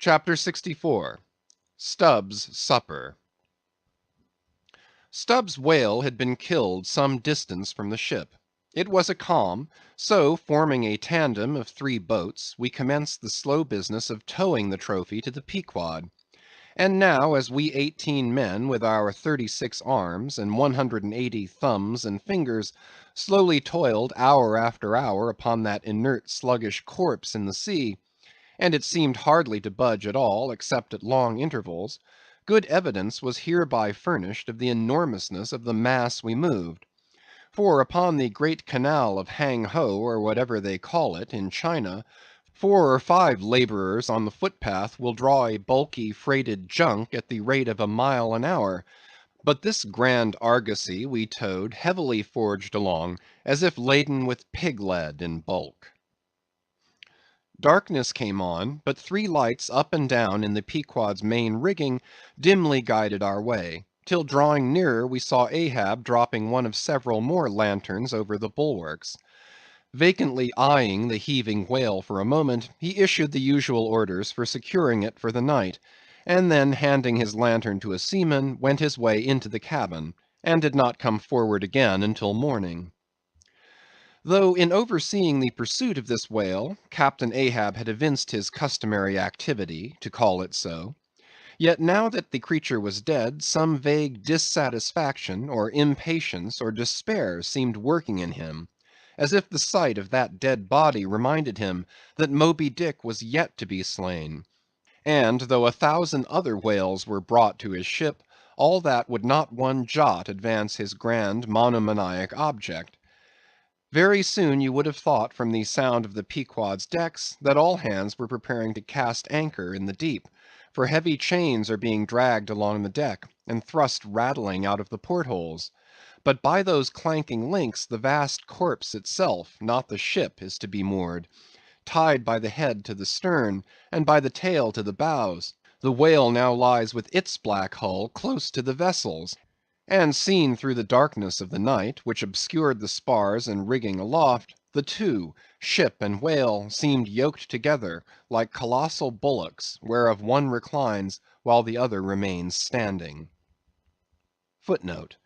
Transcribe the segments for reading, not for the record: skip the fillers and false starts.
Chapter 64. Stubb's Supper. Stubb's whale had been killed some distance from the ship. It was a calm, so forming a tandem of 3 boats, we commenced the slow business of towing the trophy to the Pequod. And now, as we 18 men, with our 36 arms, and 180 thumbs and fingers, slowly toiled hour after hour upon that inert sluggish corpse in the sea, and it seemed hardly to budge at all, except at long intervals, good evidence was hereby furnished of the enormousness of the mass we moved. For upon the great canal of Hang Ho, or whatever they call it, in China, 4 or 5 laborers on the footpath will draw a bulky freighted junk at the rate of a mile an hour; but this grand argosy we towed heavily forged along, as if laden with pig lead in bulk. Darkness came on, but 3 lights up and down in the Pequod's main rigging dimly guided our way, till drawing nearer we saw Ahab dropping one of several more lanterns over the bulwarks. Vacantly eyeing the heaving whale for a moment, he issued the usual orders for securing it for the night, and then handing his lantern to a seaman, went his way into the cabin, and did not come forward again until morning. Though in overseeing the pursuit of this whale, Captain Ahab had evinced his customary activity, to call it so, yet now that the creature was dead, some vague dissatisfaction, or impatience, or despair seemed working in him, as if the sight of that dead body reminded him that Moby Dick was yet to be slain; and though 1,000 other whales were brought to his ship, all that would not one jot advance his grand monomaniac object. Very soon you would have thought from the sound of the Pequod's decks, that all hands were preparing to cast anchor in the deep, for heavy chains are being dragged along the deck, and thrust rattling out of the portholes. But by those clanking links the vast corpse itself, not the ship, is to be moored, tied by the head to the stern, and by the tail to the bows. The whale now lies with its black hull close to the vessels, and seen through the darkness of the night, which obscured the spars and rigging aloft, the two, ship and whale, seemed yoked together like colossal bullocks, whereof one reclines while the other remains standing. Footnote: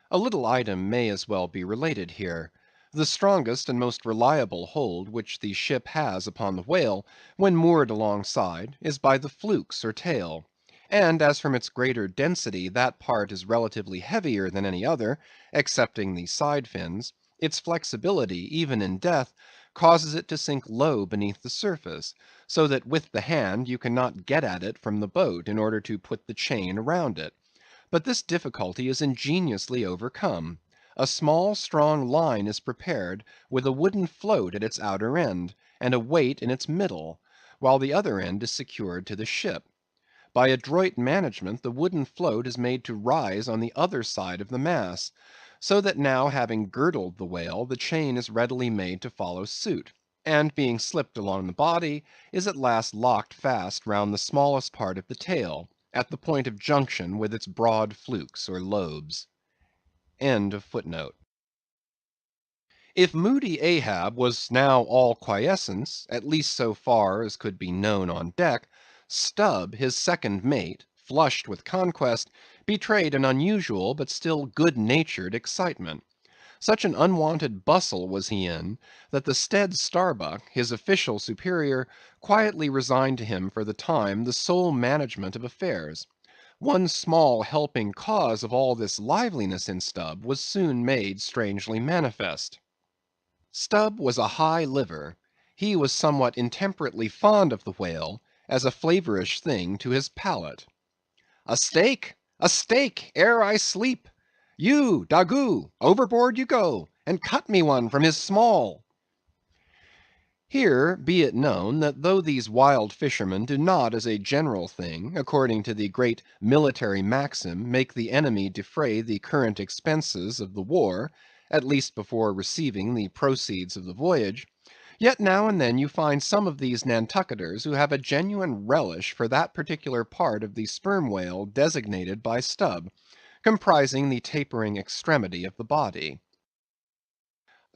a little item may as well be related here. The strongest and most reliable hold which the ship has upon the whale, when moored alongside, is by the flukes or tail; and as from its greater density that part is relatively heavier than any other, excepting the side fins, its flexibility, even in death, causes it to sink low beneath the surface, so that with the hand you cannot get at it from the boat in order to put the chain around it. But this difficulty is ingeniously overcome. A small strong line is prepared, with a wooden float at its outer end, and a weight in its middle, while the other end is secured to the ship. By adroit management the wooden float is made to rise on the other side of the mass, so that now having girdled the whale, the chain is readily made to follow suit, and being slipped along the body, is at last locked fast round the smallest part of the tail, at the point of junction with its broad flukes or lobes. If moody Ahab was now all quiescence, at least so far as could be known on deck, Stubb, his second mate, flushed with conquest, betrayed an unusual but still good‐natured excitement. Such an unwonted bustle was he in, that the staid Starbuck, his official superior, quietly resigned to him for the time the sole management of affairs. One small helping cause of all this liveliness in Stubb was soon made strangely manifest. Stubb was a high liver; he was somewhat intemperately fond of the whale, as a flavorish thing to his palate. "A steak! a steak! ere I sleep! You, Daggoo, overboard you go, and cut me one from his small." Here be it known, that though these wild fishermen do not as a general thing, according to the great military maxim, make the enemy defray the current expenses of the war, at least before receiving the proceeds of the voyage, yet now and then you find some of these Nantucketers who have a genuine relish for that particular part of the sperm whale designated by Stubb, comprising the tapering extremity of the body.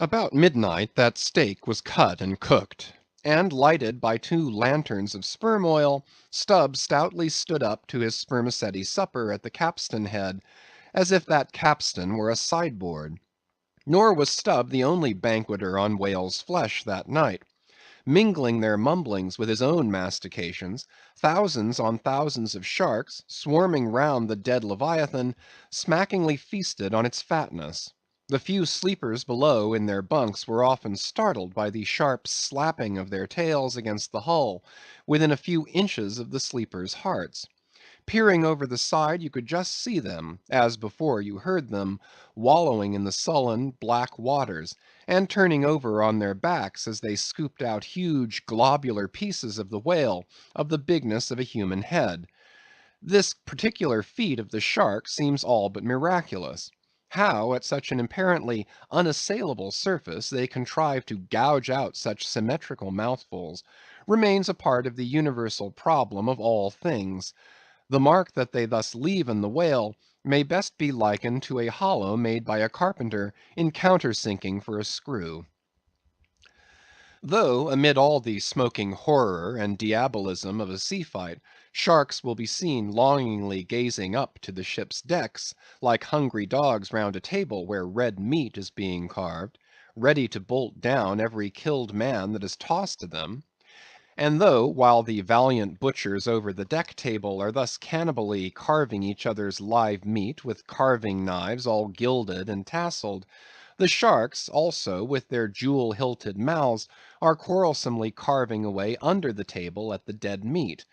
About midnight that steak was cut and cooked. and lighted by 2 lanterns of sperm oil, Stubb stoutly stood up to his spermaceti supper at the capstan head, as if that capstan were a sideboard. Nor was Stubb the only banqueter on whale's flesh that night. Mingling their mumblings with his own mastications, thousands on thousands of sharks, swarming round the dead Leviathan, smackingly feasted on its fatness. The few sleepers below in their bunks were often startled by the sharp slapping of their tails against the hull, within a few inches of the sleepers' hearts. Peering over the side, you could just see them, as before you heard them, wallowing in the sullen, black waters, and turning over on their backs as they scooped out huge globular pieces of the whale of the bigness of a human head. This particular feat of the shark seems all but miraculous. How, at such an apparently unassailable surface, they contrive to gouge out such symmetrical mouthfuls, remains a part of the universal problem of all things. The mark that they thus leave in the whale may best be likened to a hollow made by a carpenter in countersinking for a screw. Though, amid all the smoking horror and diabolism of a sea fight, sharks will be seen longingly gazing up to the ship's decks, like hungry dogs round a table where red meat is being carved, ready to bolt down every killed man that is tossed to them. And though, while the valiant butchers over the deck table are thus cannibally carving each other's live meat with carving knives all gilded and tasseled, the sharks also, with their jewel-hilted mouths, are quarrelsomely carving away under the table at the dead meat.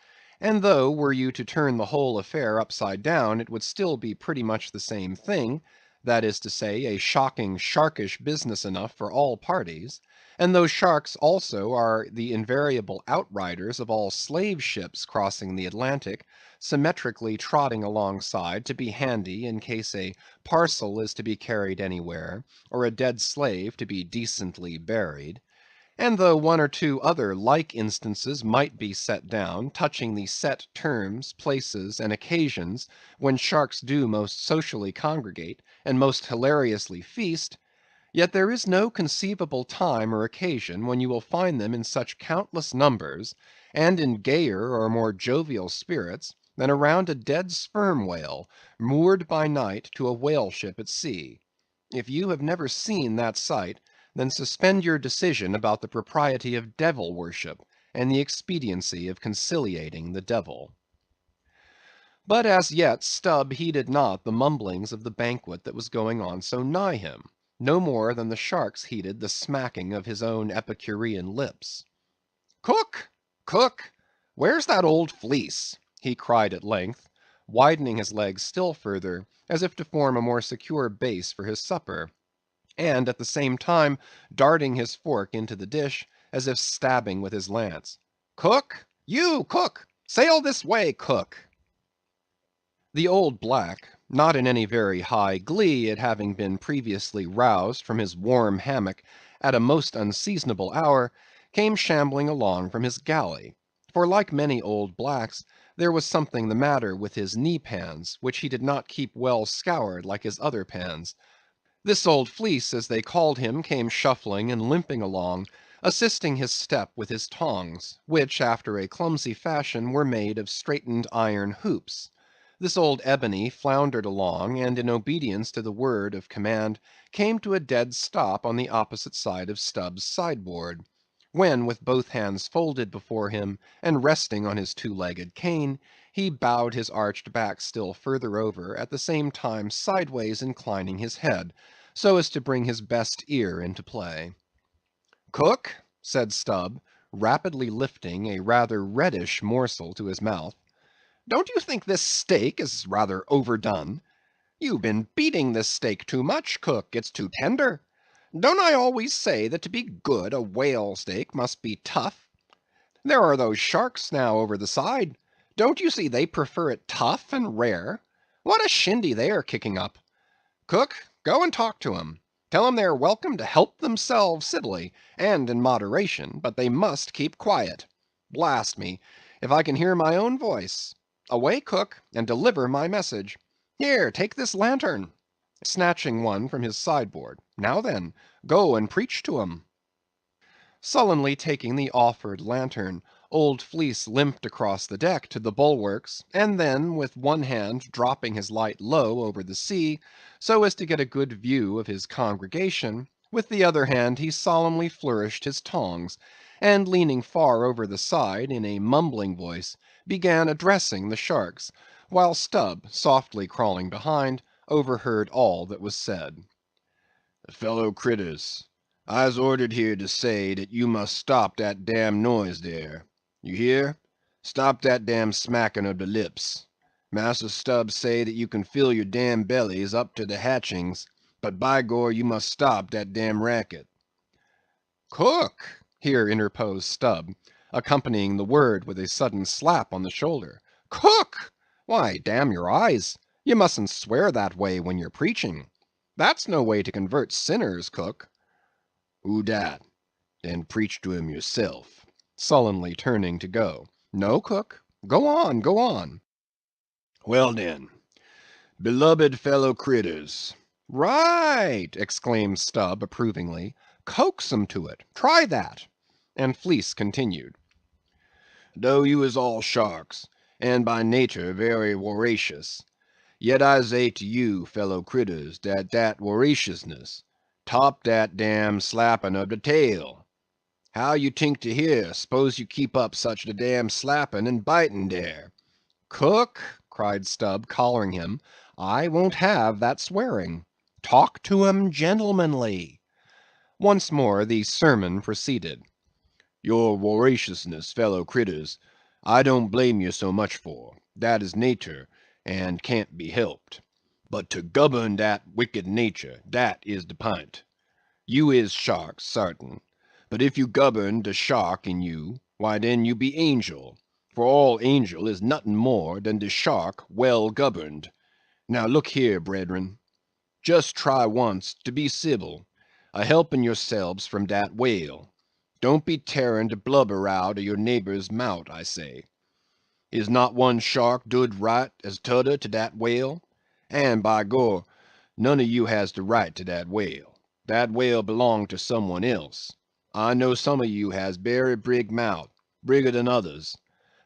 And though, were you to turn the whole affair upside down, it would still be pretty much the same thing; that is to say, a shocking, sharkish business enough for all parties. And those sharks also are the invariable outriders of all slave ships crossing the Atlantic, symmetrically trotting alongside to be handy in case a parcel is to be carried anywhere, or a dead slave to be decently buried. And though one or two other like instances might be set down, touching the set terms, places, and occasions when sharks do most socially congregate, and most hilariously feast, yet there is no conceivable time or occasion when you will find them in such countless numbers, and in gayer or more jovial spirits, than around a dead sperm whale, moored by night to a whale ship at sea. If you have never seen that sight, then suspend your decision about the propriety of devil worship, and the expediency of conciliating the devil. But as yet Stubb heeded not the mumblings of the banquet that was going on so nigh him, no more than the sharks heeded the smacking of his own epicurean lips. "Cook! Cook! Where's that old fleece?" he cried at length, widening his legs still further, as if to form a more secure base for his supper, and at the same time darting his fork into the dish, as if stabbing with his lance. "Cook! You, cook! Sail this way, cook!" The old black, not in any very high glee at having been previously roused from his warm hammock at a most unseasonable hour, came shambling along from his galley; for like many old blacks, there was something the matter with his knee pans, which he did not keep well scoured like his other pans. This old fleece, as they called him, came shuffling and limping along, assisting his step with his tongs, which, after a clumsy fashion, were made of straightened iron hoops. This old ebony floundered along, and in obedience to the word of command, came to a dead stop on the opposite side of Stubb's sideboard; when, with both hands folded before him, and resting on his 2-legged cane, he bowed his arched back still further over, at the same time sideways inclining his head, so as to bring his best ear into play. "Cook," said Stubb, rapidly lifting a rather reddish morsel to his mouth, "don't you think this steak is rather overdone? You've been beating this steak too much, cook; it's too tender. Don't I always say that to be good a whale steak must be tough? There are those sharks now over the side; don't you see they prefer it tough and rare? What a shindy they are kicking up! Cook, go and talk to 'em. Tell 'em they are welcome to help themselves civilly, and in moderation, but they must keep quiet. Blast me, if I can hear my own voice. Away, cook, and deliver my message. Here, take this lantern," snatching one from his sideboard. "Now then, go and preach to 'em." Sullenly taking the offered lantern, old Fleece limped across the deck to the bulwarks, and then, with one hand dropping his light low over the sea, so as to get a good view of his congregation, with the other hand he solemnly flourished his tongs, and leaning far over the side, in a mumbling voice, began addressing the sharks, while Stubb, softly crawling behind, overheard all that was said. Fellow critters, I's ordered here to say dat you must stop dat damn noise dere. You hear? Stop dat damn smacking of de lips. Massa Stubb say dat you can fill your damn bellies up to de hatchings, but by gor you must stop dat damn racket. Cook! Here interposed Stubb, accompanying the word with a sudden slap on the shoulder. Cook! Why, damn your eyes, you mustn't swear that way when you're preaching. That's no way to convert sinners, Cook. Who dat? Den preach to him yourself. Sullenly turning to go. No, Cook. Go on, go on. Well den, beloved fellow critters. Right! exclaimed Stubb approvingly. Coax 'em to it. Try that. And Fleece continued. Though you is all sharks, and by nature very woracious, yet I say to you, fellow critters, dat woraciousness top dat damn slapping of de tail. How you tink to hear, s'pose you keep up such de damn slapping and biting dere? Cook, cried Stubb, collaring him, I won't have that swearing. Talk to 'em gentlemanly. Once more the sermon proceeded. Your woraciousness, fellow critters, I don't blame you so much for. Dat is natur, and can't be helped. But to govern dat wicked natur, dat is de pint. You is sharks, sartain. But if you govern de shark in you, why den you be angel, for all angel is nothing more than de shark well governed. Now look here, bredren. Just try once to be civil, a helping yourselves from dat whale. Don't be tearing de blubber out of your neighbor's mout, I say. Is not one shark dood right as t'udder to dat whale? And by gor, none of you has de right to dat whale. Dat whale belong to some one else. I know some of you has berry brig mout, brigger than others.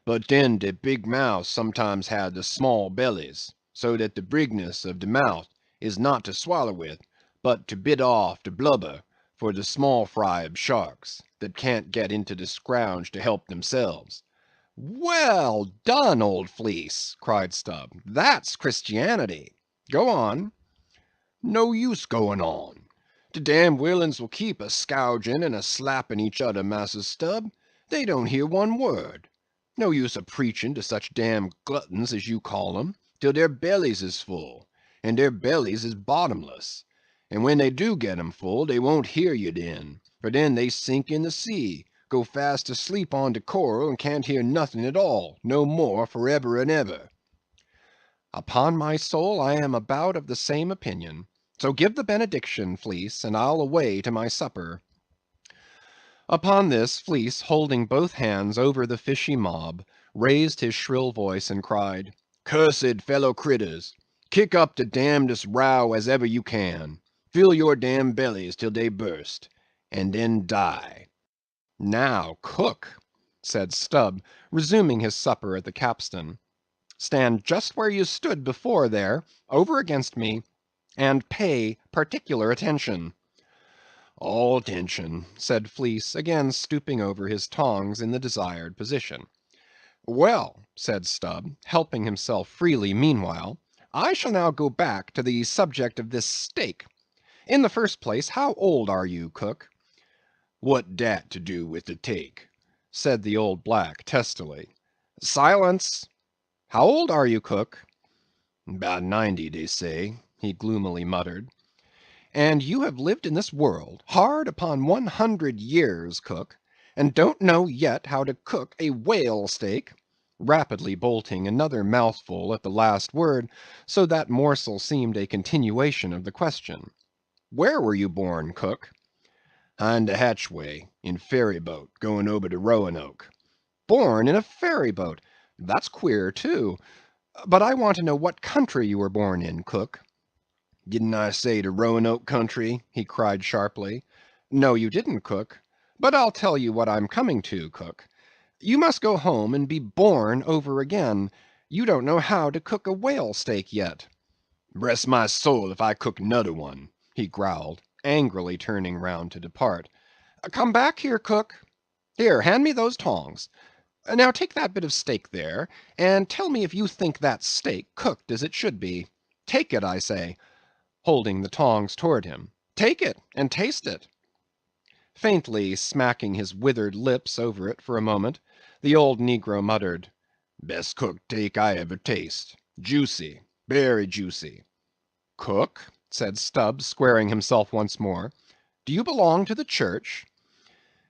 But den de big mouths sometimes have de small bellies, so dat de brigness of de mouth is not to swallow with, but to bit off de blubber for de small fry of sharks, that can't get into de scrouge to help themselves. Well done, old Fleece, cried Stubb. That's Christianity. Go on. No use going on. De damn willains will keep a scourging and a slapping each other, Massa Stubb. They don't hear one word. No use a preaching to such damn gluttons as you call 'em, till their bellies is full, and their bellies is bottomless. And when they do get 'em full, they won't hear you den, for den they sink in the sea, go fast asleep on de coral, and can't hear nothing at all, no more, for ever and ever. Upon my soul, I am about of the same opinion. So give the benediction, Fleece, and I'll away to my supper. Upon this, Fleece, holding both hands over the fishy mob, raised his shrill voice and cried, Cursed fellow critters, kick up de damnedest row as ever you can. Fill your damn bellies till they burst, and then die. Now, cook, said Stubb, resuming his supper at the capstan. Stand just where you stood before there, over against me, and pay particular attention. All attention, said Fleece, again stooping over his tongs in the desired position. Well, said Stubb, helping himself freely meanwhile, I shall now go back to the subject of this steak. In the first place, how old are you, cook? What dat to do with the take? said the old black testily. Silence! How old are you, cook? 'Bout 90, they say, he gloomily muttered. And you have lived in this world hard upon 100 years, cook, and don't know yet how to cook a whale steak? Rapidly bolting another mouthful at the last word, so that morsel seemed a continuation of the question. Where were you born, cook? Hind de hatchway, in ferry boat, going over to Roanoke. Born in a ferry boat? That's queer, too. But I want to know what country you were born in, cook. Didn't I say the Roanoke country? He cried sharply. No, you didn't, cook. But I'll tell you what I'm coming to, cook. You must go home and be born over again. You don't know how to cook a whale steak yet. Bless my soul if I cook nudder one, he growled, angrily turning round to depart. Come back here, cook. Here, hand me those tongs. Now take that bit of steak there, and tell me if you think that steak cooked as it should be. Take it, I say, holding the tongs toward him. Take it, and taste it. Faintly smacking his withered lips over it for a moment, the old negro muttered, Best cooked steak I ever taste. Juicy, very juicy. Cook, said Stubb, squaring himself once more, do you belong to the church?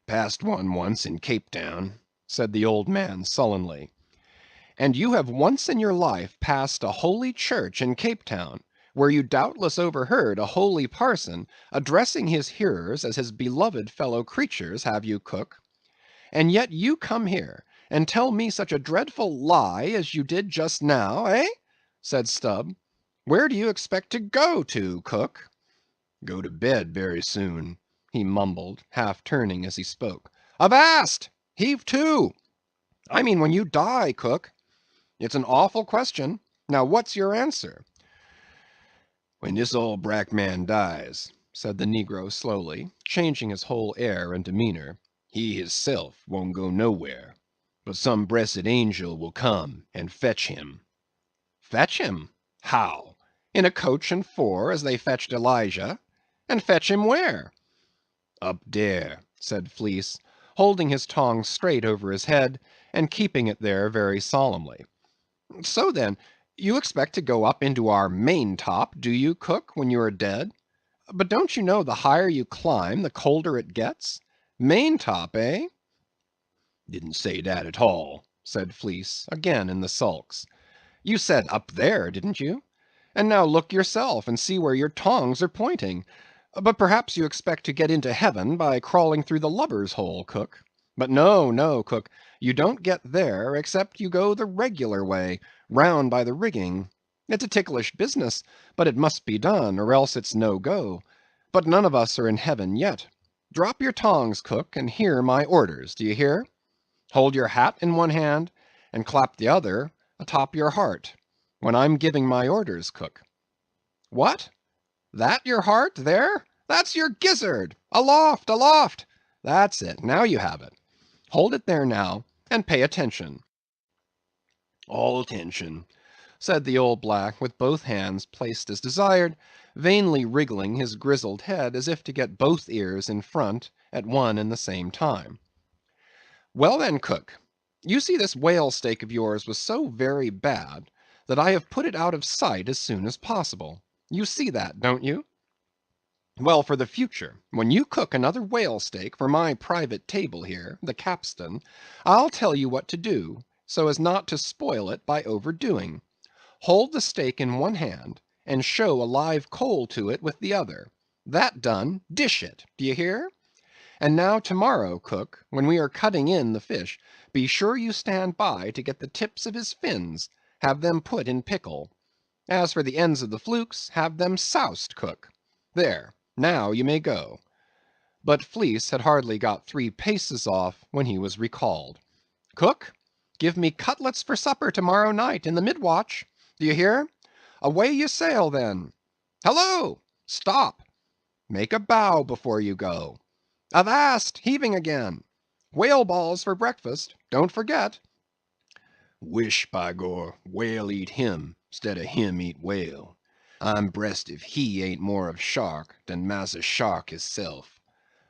Passed one once in Cape Town, said the old man sullenly. And you have once in your life passed a holy church in Cape Town, where you doubtless overheard a holy parson addressing his hearers as his beloved fellow creatures, have you, cook? And yet you come here and tell me such a dreadful lie as you did just now, eh? Said Stubb. Where do you expect to go to, cook? Go to bed very soon, he mumbled, half turning as he spoke. Avast! Heave to! I mean when you die, cook. It's an awful question. Now what's your answer? When this old black man dies, said the negro slowly, changing his whole air and demeanor, he hisself won't go nowhere, but some blessed angel will come and fetch him. Fetch him? How? In a coach and four, as they fetched Elijah? And fetch him where? Up there, said Fleece, holding his tongs straight over his head, and keeping it there very solemnly. So then, you expect to go up into our main top, do you, cook, when you are dead? But don't you know the higher you climb, the colder it gets? Main top, eh? Didn't say that at all, said Fleece, again in the sulks. You said up there, didn't you? And now look yourself and see where your tongs are pointing. But perhaps you expect to get into heaven by crawling through the lubber's hole, cook. But no, no, cook, you don't get there except you go the regular way, round by the rigging. It's a ticklish business, but it must be done, or else it's no go. But none of us are in heaven yet. Drop your tongs, cook, and hear my orders, do you hear? Hold your hat in one hand, and clap the other atop your heart, when I'm giving my orders, cook. What? That your heart, there? That's your gizzard! Aloft, aloft! That's it, now you have it. Hold it there now, and pay attention. All attention, said the old black, with both hands placed as desired, vainly wriggling his grizzled head as if to get both ears in front at one and the same time. Well then, cook, you see this whale steak of yours was so very bad that I have put it out of sight as soon as possible. You see that, don't you? Well, for the future, when you cook another whale steak for my private table here, the capstan, I'll tell you what to do, so as not to spoil it by overdoing. Hold the steak in one hand, and show a live coal to it with the other. That done, dish it, do you hear? And now tomorrow, cook, when we are cutting in the fish, be sure you stand by to get the tips of his fins, have them put in pickle. As for the ends of the flukes, have them soused, cook. There, now you may go. But Fleece had hardly got 3 paces off when he was recalled. Cook, give me cutlets for supper tomorrow night in the mid-watch. Do you hear? Away you sail then. Hello! Stop! Make a bow before you go. Avast! Heaving again. Whale balls for breakfast, don't forget. Wish, by gor, whale eat him, stead of him eat whale. I'm bressed if he ain't more of shark than Massa Shark hisself,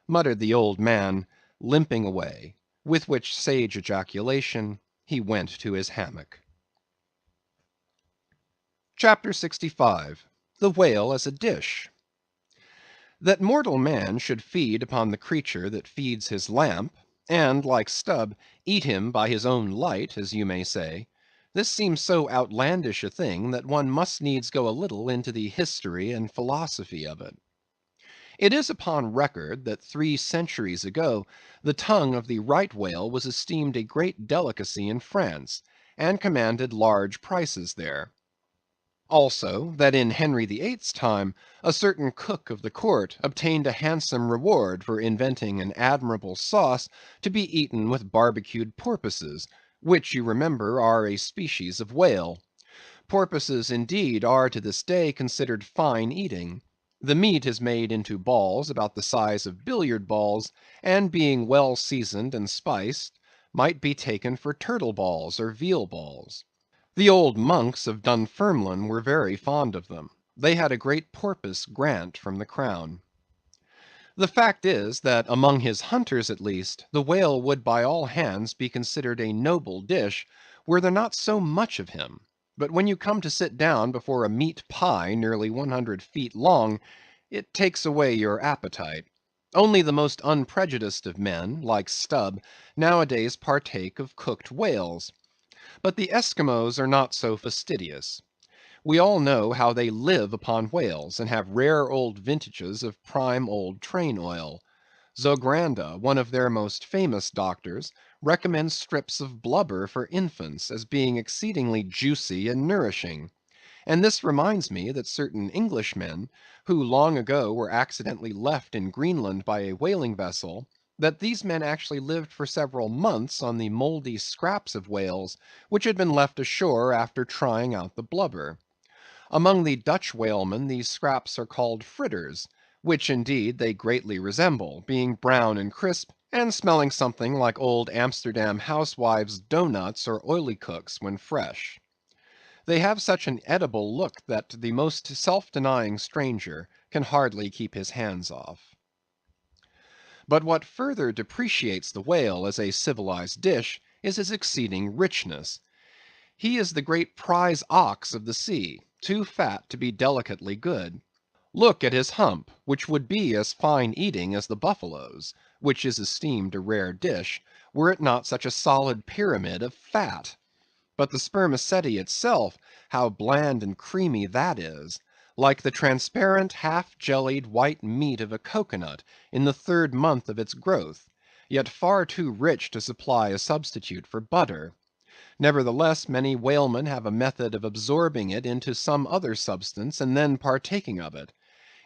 muttered the old man, limping away, with which sage ejaculation he went to his hammock. Chapter 65. The Whale as a Dish. That mortal man should feed upon the creature that feeds his lamp, and, like Stubb, eat him by his own light, as you may say, this seems so outlandish a thing that one must needs go a little into the history and philosophy of it. It is upon record that 3 centuries ago the tongue of the right whale was esteemed a great delicacy in France, and commanded large prices there. Also, that in Henry VIII's time, a certain cook of the court obtained a handsome reward for inventing an admirable sauce to be eaten with barbecued porpoises, which, you remember, are a species of whale. Porpoises, indeed, are to this day considered fine eating. The meat is made into balls about the size of billiard balls, and being well seasoned and spiced, might be taken for turtle balls or veal balls. The old monks of Dunfermline were very fond of them. They had a great porpoise grant from the crown. The fact is, that among his hunters at least, the whale would by all hands be considered a noble dish, were there not so much of him. But when you come to sit down before a meat pie nearly 100 feet long, it takes away your appetite. Only the most unprejudiced of men, like Stubb, nowadays partake of cooked whales. But the Esquimaux are not so fastidious. We all know how they live upon whales, and have rare old vintages of prime old train oil. Zogranda, one of their most famous doctors, recommends strips of blubber for infants, as being exceedingly juicy and nourishing. And this reminds me that certain Englishmen, who long ago were accidentally left in Greenland by a whaling vessel, that these men actually lived for several months on the mouldy scraps of whales which had been left ashore after trying out the blubber. Among the Dutch whalemen these scraps are called fritters, which indeed they greatly resemble, being brown and crisp, and smelling something like old Amsterdam housewives' doughnuts or olykoeks when fresh. They have such an edible look that the most self‐denying stranger can hardly keep his hands off. But what further depreciates the whale as a civilized dish is his exceeding richness. He is the great prize ox of the sea, too fat to be delicately good. Look at his hump, which would be as fine eating as the buffalo's, which is esteemed a rare dish, were it not such a solid pyramid of fat. But the spermaceti itself, how bland and creamy that is! Like the transparent, half jellied white meat of a cocoanut in the third month of its growth, yet far too rich to supply a substitute for butter. Nevertheless, many whalemen have a method of absorbing it into some other substance, and then partaking of it.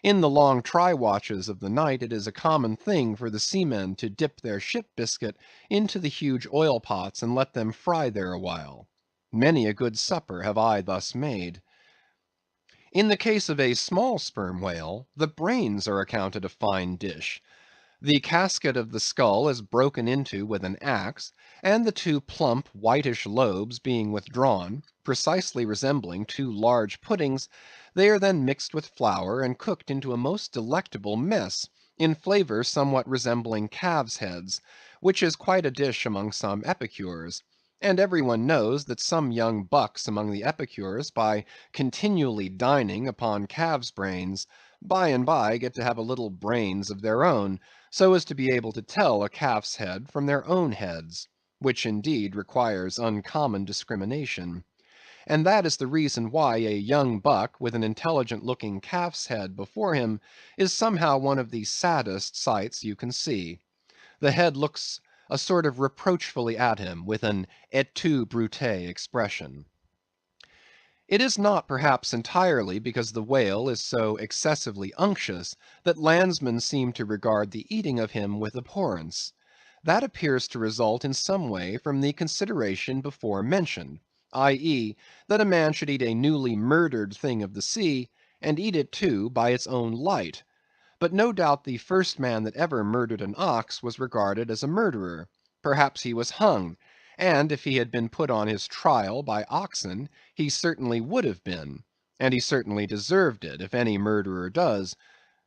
In the long try watches of the night it is a common thing for the seamen to dip their ship biscuit into the huge oil pots and let them fry there awhile. Many a good supper have I thus made. In the case of a small sperm whale, the brains are accounted a fine dish. The casket of the skull is broken into with an axe, and the two plump whitish lobes being withdrawn, precisely resembling two large puddings, they are then mixed with flour and cooked into a most delectable mess, in flavor somewhat resembling calves' heads, which is quite a dish among some epicures. And every one knows that some young bucks among the epicures, by continually dining upon calves' brains, by and by get to have a little brains of their own, so as to be able to tell a calf's head from their own heads, which indeed requires uncommon discrimination. And that is the reason why a young buck with an intelligent looking calf's head before him is somehow one of the saddest sights you can see. The head looks a sort of reproachfully at him, with an et tu, Brute expression. It is not perhaps entirely because the whale is so excessively unctuous, that landsmen seem to regard the eating of him with abhorrence. That appears to result in some way from the consideration before mentioned, i.e., that a man should eat a newly murdered thing of the sea, and eat it too by its own light. But no doubt the first man that ever murdered an ox was regarded as a murderer. Perhaps he was hung, and if he had been put on his trial by oxen, he certainly would have been, and he certainly deserved it, if any murderer does.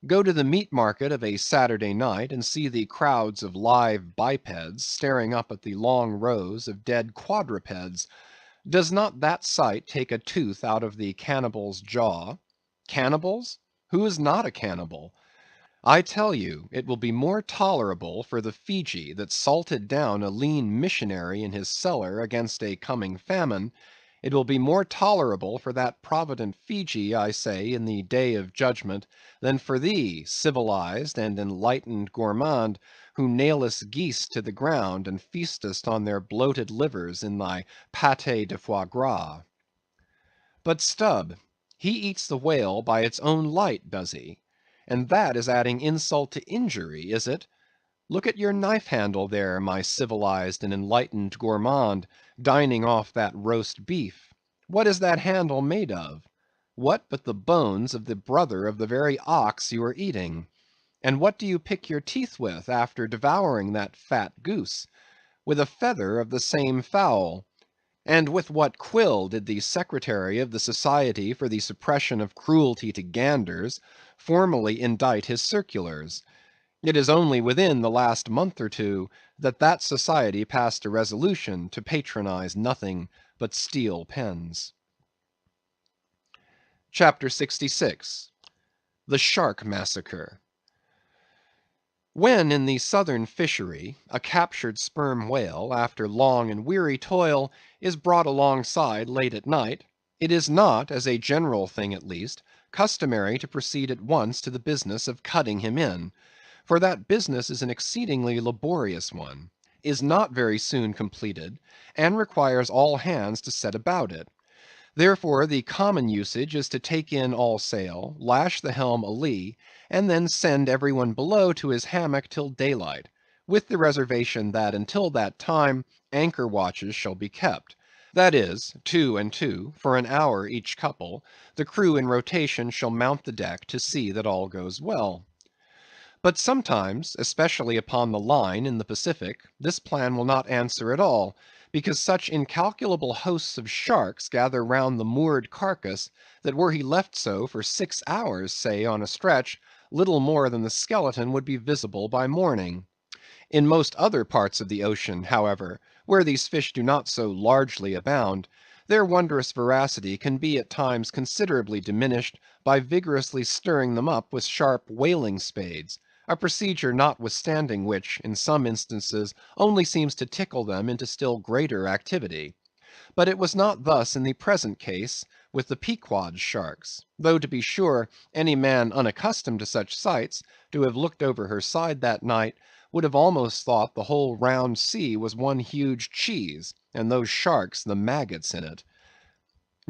Go to the meat market of a Saturday night, and see the crowds of live bipeds staring up at the long rows of dead quadrupeds. Does not that sight take a tooth out of the cannibal's jaw? Cannibals? Who is not a cannibal? I tell you, it will be more tolerable for the Feejee that salted down a lean missionary in his cellar against a coming famine; it will be more tolerable for that provident Feejee, I say, in the day of judgment, than for thee, civilized and enlightened gourmand, who nailest geese to the ground, and feastest on their bloated livers in thy pâté de foie gras. But Stubb, He eats the whale by its own light, does he? And that is adding insult to injury, is it? Look at your knife handle there, my civilized and enlightened gourmand, dining off that roast beef. What is that handle made of? What but the bones of the brother of the very ox you are eating? And what do you pick your teeth with after devouring that fat goose? With a feather of the same fowl. And with what quill did the Secretary of the Society for the Suppression of Cruelty to Ganders formally indite his circulars? It is only within the last month or two that that society passed a resolution to patronize nothing but steel pens. Chapter 66. The Shark Massacre. When in the southern fishery a captured sperm whale, after long and weary toil, is brought alongside late at night, it is not, as a general thing at least, customary to proceed at once to the business of cutting him in; for that business is an exceedingly laborious one, is not very soon completed, and requires all hands to set about it. Therefore the common usage is to take in all sail, lash the helm a lee, and then send every one below to his hammock till daylight, with the reservation that until that time anchor watches shall be kept; that is, 2 and 2, for an hour each couple, the crew in rotation shall mount the deck to see that all goes well. But sometimes, especially upon the line in the Pacific, this plan will not answer at all, because such incalculable hosts of sharks gather round the moored carcass, that were he left so for 6 hours, say, on a stretch, little more than the skeleton would be visible by morning. In most other parts of the ocean, however, where these fish do not so largely abound, their wondrous voracity can be at times considerably diminished by vigorously stirring them up with sharp whaling spades, a procedure notwithstanding which, in some instances, only seems to tickle them into still greater activity. But it was not thus in the present case with the Pequod's sharks; though, to be sure, any man unaccustomed to such sights, to have looked over her side that night, would have almost thought the whole round sea was one huge cheese, and those sharks the maggots in it.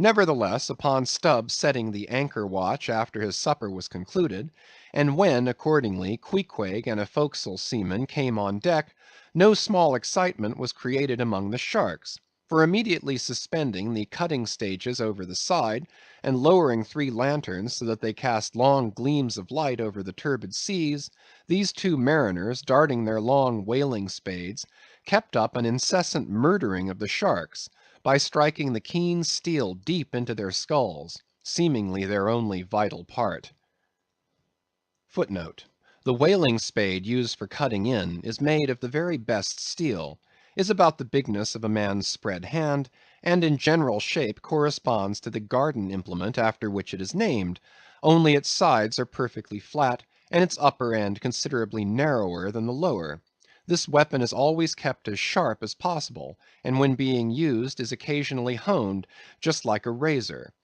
Nevertheless, upon Stubb setting the anchor watch after his supper was concluded, and when, accordingly, Queequeg and a forecastle seaman came on deck, no small excitement was created among the sharks; for immediately suspending the cutting stages over the side, and lowering 3 lanterns so that they cast long gleams of light over the turbid seas, these 2 mariners, darting their long whaling spades, kept up an incessant murdering of the sharks, by striking the keen steel deep into their skulls, seemingly their only vital part. *The whaling spade used for cutting in is made of the very best steel, is about the bigness of a man's spread hand, and in general shape corresponds to the garden implement after which it is named, only its sides are perfectly flat, and its upper end considerably narrower than the lower. This weapon is always kept as sharp as possible, and when being used is occasionally honed, just like a razor.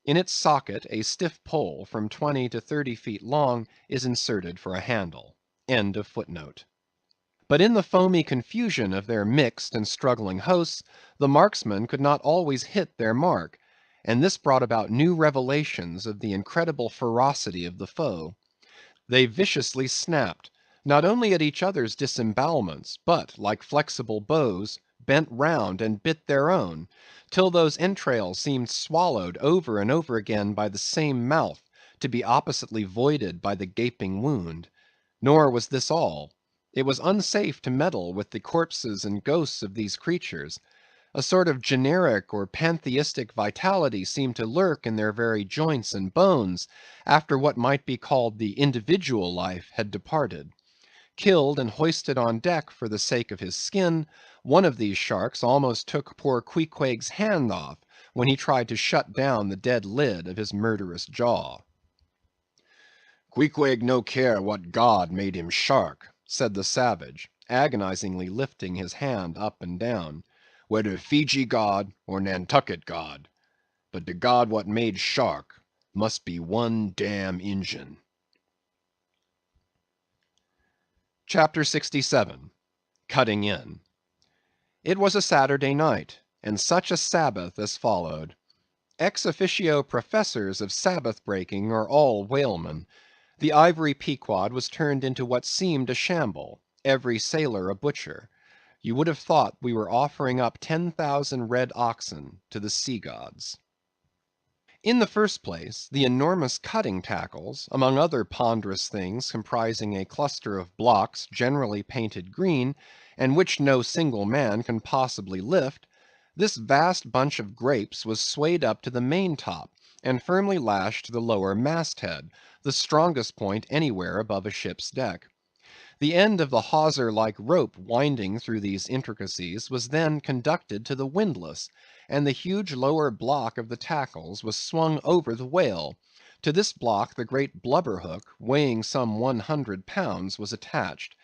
In its socket a stiff pole, from 20 to 30 feet long, is inserted for a handle. But in the foamy confusion of their mixed and struggling hosts, the marksmen could not always hit their mark, and this brought about new revelations of the incredible ferocity of the foe. They viciously snapped, not only at each other's disembowelments, but, like flexible bows, bent round and bit their own, till those entrails seemed swallowed over and over again by the same mouth, to be oppositely voided by the gaping wound. Nor was this all. It was unsafe to meddle with the corpses and ghosts of these creatures. A sort of generic or pantheistic vitality seemed to lurk in their very joints and bones, after what might be called the individual life had departed. Killed and hoisted on deck for the sake of his skin, one of these sharks almost took poor Queequeg's hand off, when he tried to shut down the dead lid of his murderous jaw. "Queequeg no care what god made him shark," said the savage, agonizingly lifting his hand up and down, "whether Feejee god or Nantucket god. But the god what made shark must be one damn Injun." Chapter 67. Cutting In. It was a Saturday night, and such a Sabbath as followed. Ex officio professors of Sabbath breaking are all whalemen. The ivory Pequod was turned into what seemed a shamble; every sailor a butcher. You would have thought we were offering up 10,000 red oxen to the sea gods. In the first place, the enormous cutting tackles, among other ponderous things comprising a cluster of blocks generally painted green, and which no single man can possibly lift, this vast bunch of grapes was swayed up to the main top, and firmly lashed to the lower mast head, the strongest point anywhere above a ship's deck. The end of the hawser like rope winding through these intricacies was then conducted to the windlass, and the huge lower block of the tackles was swung over the whale; to this block the great blubber hook, weighing some 100 pounds, was attached.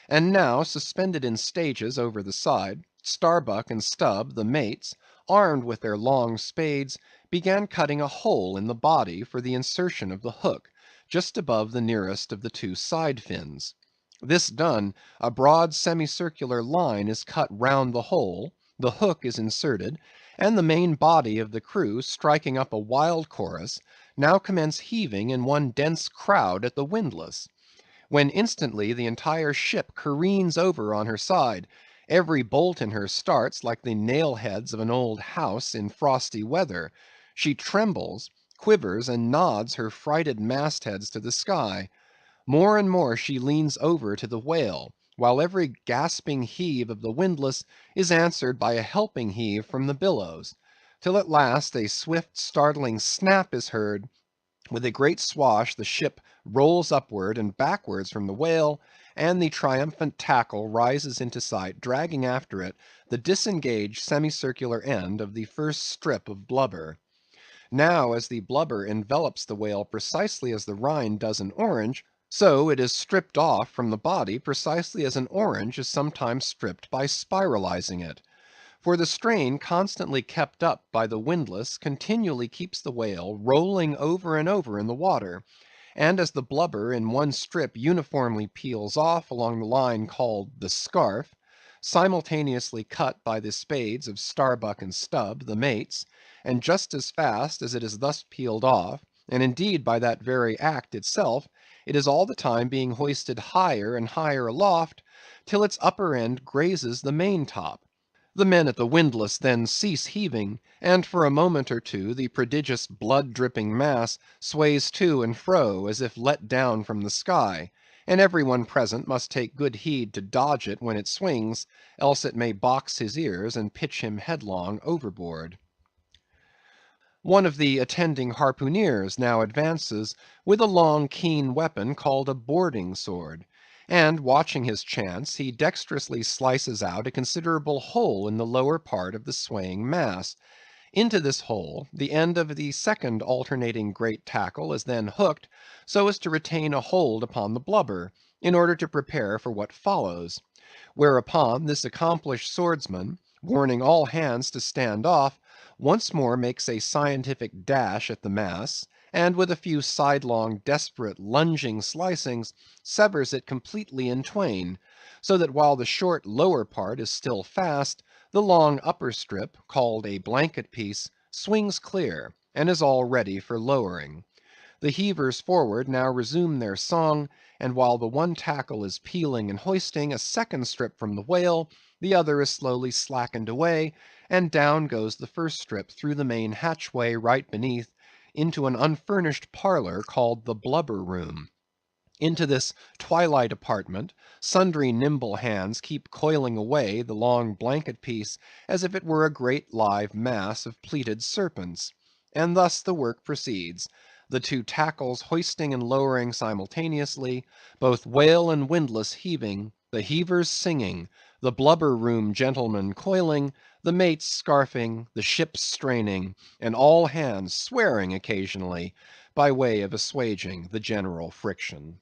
And now, suspended in stages over the side, Starbuck and Stubb, the mates, armed with their long spades, began cutting a hole in the body for the insertion of the hook, just above the nearest of the two side fins. This done, a broad semicircular line is cut round the hole, the hook is inserted, and the main body of the crew, striking up a wild chorus, now commence heaving in one dense crowd at the windlass; when instantly the entire ship careens over on her side, every bolt in her starts like the nail heads of an old house in frosty weather; she trembles, quivers, and nods her frighted mast heads to the sky. More and more she leans over to the whale, while every gasping heave of the windlass is answered by a helping heave from the billows; till at last a swift startling snap is heard; with a great swash the ship rolls upward and backwards from the whale, and the triumphant tackle rises into sight, dragging after it the disengaged semicircular end of the first strip of blubber. Now, as the blubber envelops the whale precisely as the rind does an orange, so it is stripped off from the body precisely as an orange is sometimes stripped by spiralizing it. For the strain constantly kept up by the windlass continually keeps the whale rolling over and over in the water; and as the blubber in one strip uniformly peels off along the line called the scarf, simultaneously cut by the spades of Starbuck and Stubb, the mates, and just as fast as it is thus peeled off, and indeed by that very act itself, it is all the time being hoisted higher and higher aloft, till its upper end grazes the main top. The men at the windlass then cease heaving, and for a moment or two the prodigious blood dripping mass sways to and fro as if let down from the sky, and every one present must take good heed to dodge it when it swings, else it may box his ears and pitch him headlong overboard. One of the attending harpooneers now advances with a long keen weapon called a boarding sword; and watching his chance, he dexterously slices out a considerable hole in the lower part of the swaying mass. Into this hole, the end of the second alternating great tackle is then hooked, so as to retain a hold upon the blubber, in order to prepare for what follows; whereupon this accomplished swordsman, warning all hands to stand off, once more makes a scientific dash at the mass, and with a few sidelong, desperate, lunging slicings, severs it completely in twain; so that while the short lower part is still fast, the long upper strip, called a blanket piece, swings clear, and is all ready for lowering. The heavers forward now resume their song, and while the one tackle is peeling and hoisting a second strip from the whale, the other is slowly slackened away, and down goes the first strip through the main hatchway right beneath, into an unfurnished parlor called the blubber room. Into this twilight apartment, sundry nimble hands keep coiling away the long blanket piece as if it were a great live mass of pleated serpents. And thus the work proceeds, the two tackles hoisting and lowering simultaneously, both whale and windlass heaving, the heavers singing, the blubber room gentlemen coiling, the mates scarfing, the ship straining, and all hands swearing occasionally, by way of assuaging the general friction.